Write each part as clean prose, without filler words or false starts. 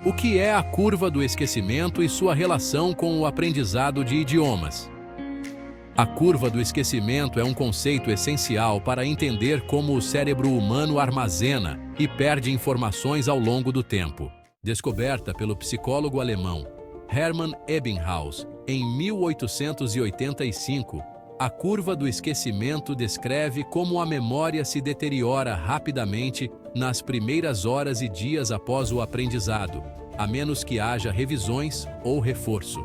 O que é a curva do esquecimento e sua relação com o aprendizado de idiomas? A curva do esquecimento é um conceito essencial para entender como o cérebro humano armazena e perde informações ao longo do tempo. Descoberta pelo psicólogo alemão Hermann Ebbinghaus em 1885, a curva do esquecimento descreve como a memória se deteriora rapidamente nas primeiras horas e dias após o aprendizado, a menos que haja revisões ou reforço.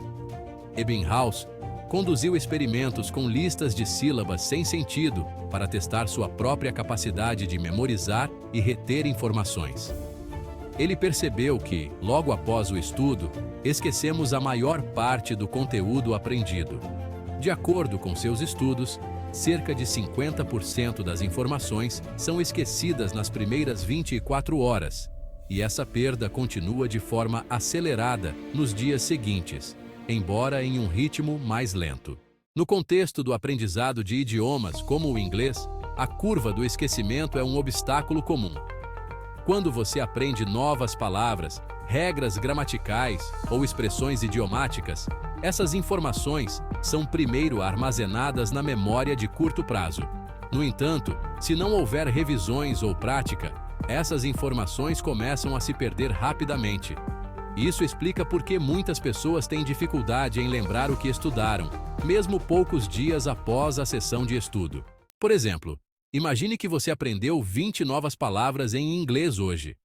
Ebbinghaus conduziu experimentos com listas de sílabas sem sentido para testar sua própria capacidade de memorizar e reter informações. Ele percebeu que, logo após o estudo, esquecemos a maior parte do conteúdo aprendido. De acordo com seus estudos, cerca de 50% das informações são esquecidas nas primeiras 24 horas, e essa perda continua de forma acelerada nos dias seguintes, embora em um ritmo mais lento. No contexto do aprendizado de idiomas, como o inglês, a curva do esquecimento é um obstáculo comum. Quando você aprende novas palavras, regras gramaticais ou expressões idiomáticas, essas informações são primeiro armazenadas na memória de curto prazo. No entanto, se não houver revisões ou prática, essas informações começam a se perder rapidamente. Isso explica por que muitas pessoas têm dificuldade em lembrar o que estudaram, mesmo poucos dias após a sessão de estudo. Por exemplo, imagine que você aprendeu 20 novas palavras em inglês hoje.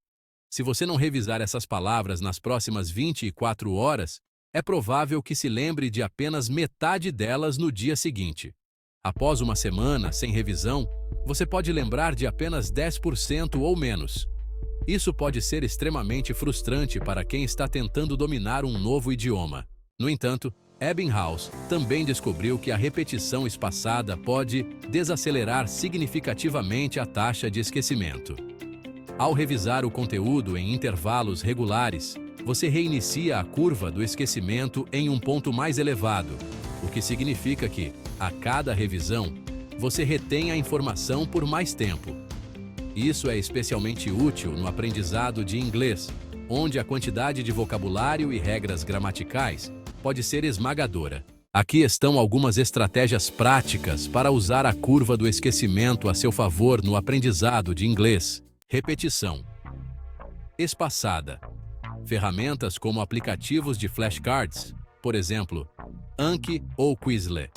Se você não revisar essas palavras nas próximas 24 horas, é provável que se lembre de apenas metade delas no dia seguinte. Após uma semana sem revisão, você pode lembrar de apenas 10% ou menos. Isso pode ser extremamente frustrante para quem está tentando dominar um novo idioma. No entanto, Ebbinghaus também descobriu que a repetição espaçada pode desacelerar significativamente a taxa de esquecimento. Ao revisar o conteúdo em intervalos regulares, você reinicia a curva do esquecimento em um ponto mais elevado, o que significa que, a cada revisão, você retém a informação por mais tempo. Isso é especialmente útil no aprendizado de inglês, onde a quantidade de vocabulário e regras gramaticais pode ser esmagadora. Aqui estão algumas estratégias práticas para usar a curva do esquecimento a seu favor no aprendizado de inglês. Repetição espaçada. Ferramentas como aplicativos de flashcards, por exemplo, Anki ou Quizlet,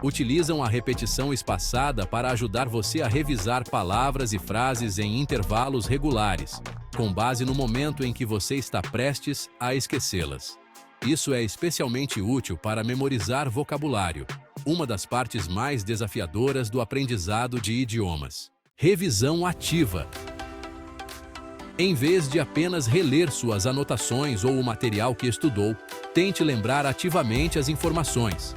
utilizam a repetição espaçada para ajudar você a revisar palavras e frases em intervalos regulares, com base no momento em que você está prestes a esquecê-las. Isso é especialmente útil para memorizar vocabulário, uma das partes mais desafiadoras do aprendizado de idiomas. Revisão ativa. Em vez de apenas reler suas anotações ou o material que estudou, tente lembrar ativamente as informações.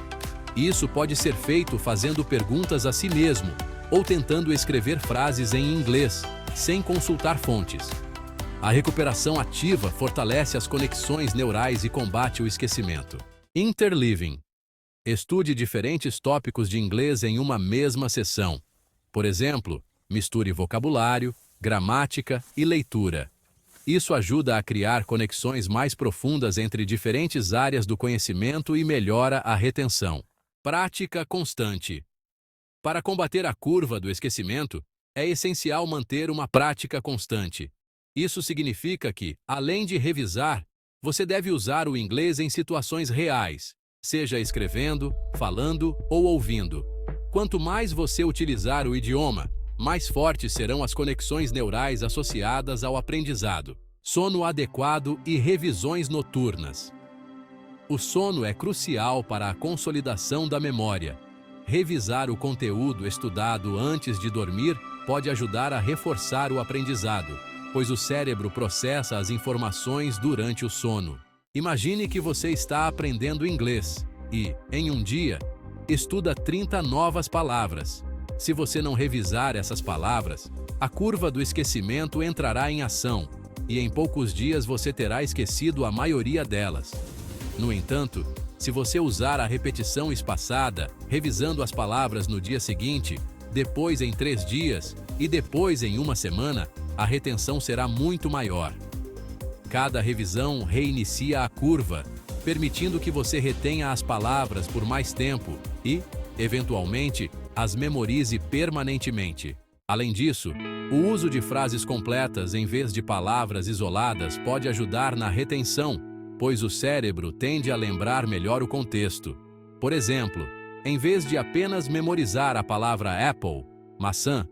Isso pode ser feito fazendo perguntas a si mesmo ou tentando escrever frases em inglês, sem consultar fontes. A recuperação ativa fortalece as conexões neurais e combate o esquecimento. Interleaving. Estude diferentes tópicos de inglês em uma mesma sessão. Por exemplo, misture vocabulário, gramática e leitura. Isso ajuda a criar conexões mais profundas entre diferentes áreas do conhecimento e melhora a retenção. Prática constante. Para combater a curva do esquecimento, é essencial manter uma prática constante. Isso significa que, além de revisar, você deve usar o inglês em situações reais, seja escrevendo, falando ou ouvindo. Quanto mais você utilizar o idioma, mais fortes serão as conexões neurais associadas ao aprendizado. Sono adequado e revisões noturnas. O sono é crucial para a consolidação da memória. Revisar o conteúdo estudado antes de dormir pode ajudar a reforçar o aprendizado, pois o cérebro processa as informações durante o sono. Imagine que você está aprendendo inglês e, em um dia, estuda 30 novas palavras. Se você não revisar essas palavras, a curva do esquecimento entrará em ação e em poucos dias você terá esquecido a maioria delas. No entanto, se você usar a repetição espaçada, revisando as palavras no dia seguinte, depois em 3 dias e depois em uma semana, a retenção será muito maior. Cada revisão reinicia a curva, permitindo que você retenha as palavras por mais tempo e, eventualmente, as memorize permanentemente. Além disso, o uso de frases completas em vez de palavras isoladas pode ajudar na retenção, pois o cérebro tende a lembrar melhor o contexto. Por exemplo, em vez de apenas memorizar a palavra apple, maçã,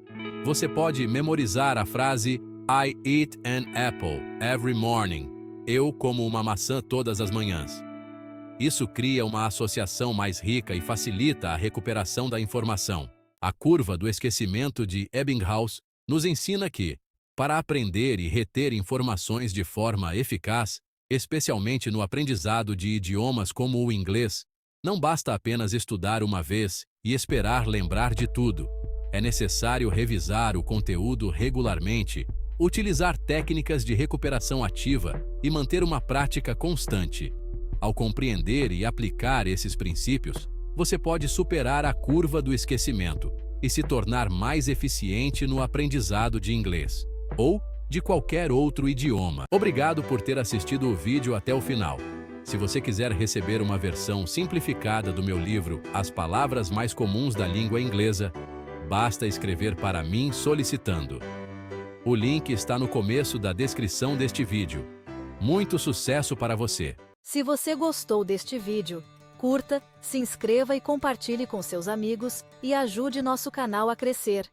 você pode memorizar a frase I eat an apple every morning. Eu como uma maçã todas as manhãs. Isso cria uma associação mais rica e facilita a recuperação da informação. A curva do esquecimento de Ebbinghaus nos ensina que, para aprender e reter informações de forma eficaz, especialmente no aprendizado de idiomas como o inglês, não basta apenas estudar uma vez e esperar lembrar de tudo. É necessário revisar o conteúdo regularmente, utilizar técnicas de recuperação ativa e manter uma prática constante. Ao compreender e aplicar esses princípios, você pode superar a curva do esquecimento e se tornar mais eficiente no aprendizado de inglês ou de qualquer outro idioma. Obrigado por ter assistido o vídeo até o final. Se você quiser receber uma versão simplificada do meu livro As Palavras Mais Comuns da Língua Inglesa, basta escrever para mim solicitando. O link está no começo da descrição deste vídeo. Muito sucesso para você! Se você gostou deste vídeo, curta, se inscreva e compartilhe com seus amigos e ajude nosso canal a crescer.